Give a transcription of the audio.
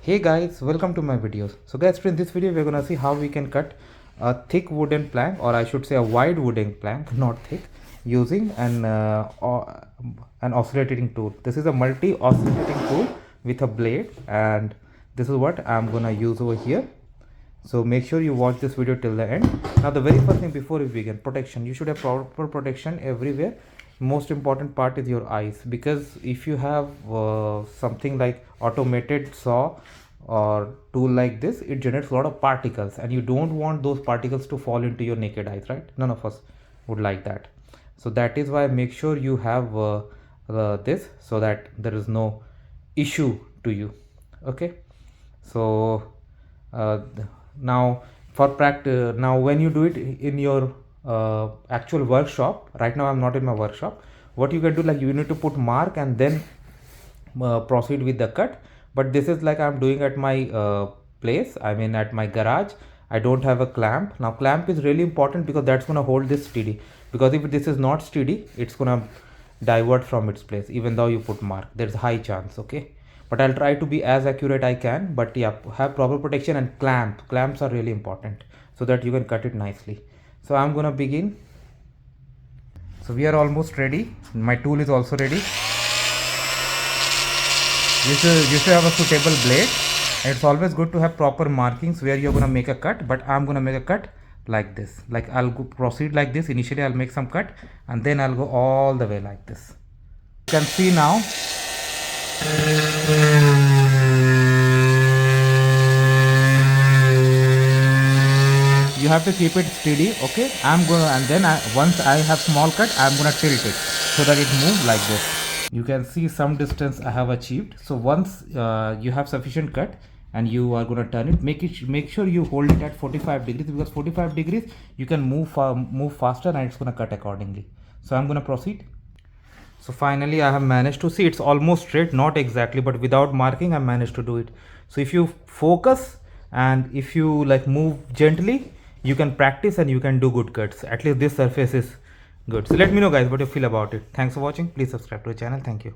Hey guys, welcome to my videos. So guys, in this video we're gonna see how we can cut a thick wooden plank, or I should say a wide wooden plank, not thick, using an oscillating tool. This is a multi-oscillating tool with a blade, and this is what I'm gonna use over here. So make sure you watch this video till the end. Now the very first thing before we begin, protection. You should have proper protection everywhere. Most important part is your eyes, because if you have something like automated saw or tool like this, it generates a lot of particles, and you don't want those particles to fall into your naked eyes, right? None of us would like that. So that is why make sure you have this, so that there is no issue to you. Okay, so now for practice, now when you do it in your actual workshop, right now I'm not in my workshop, what you can do, like, you need to put mark and then proceed with the cut. But this is like I'm doing at my place, I mean at my garage. I don't have a clamp. Now clamp is really important, because that's going to hold this steady, because if this is not steady, it's going to divert from its place even though you put mark. There's a high chance. Okay, but I'll try to be as accurate I can. But yeah, have proper protection, and clamps are really important so that you can cut it nicely. So I'm gonna begin. So we are almost ready. My tool is also ready. You should have a suitable blade. It's always good to have proper markings where you're gonna make a cut, but I'm gonna make a cut like this. Like, I'll proceed like this. Initially I'll make some cut, and then I'll go all the way like this. You can see now. You have to keep it steady. Okay, I'm gonna, and then once I have small cut, I'm gonna tilt it so that it moves like this. You can see some distance I have achieved. So once you have sufficient cut and you are gonna turn it, make sure you hold it at 45 degrees, because 45 degrees you can move faster, and it's gonna cut accordingly. So I'm gonna proceed. So finally I have managed to see, it's almost straight, not exactly, but without marking I managed to do it. So if you focus and if you like move gently, you can practice and you can do good cuts. At least this surface is good. So let me know guys what you feel about it. Thanks for watching. Please subscribe to the channel. Thank you.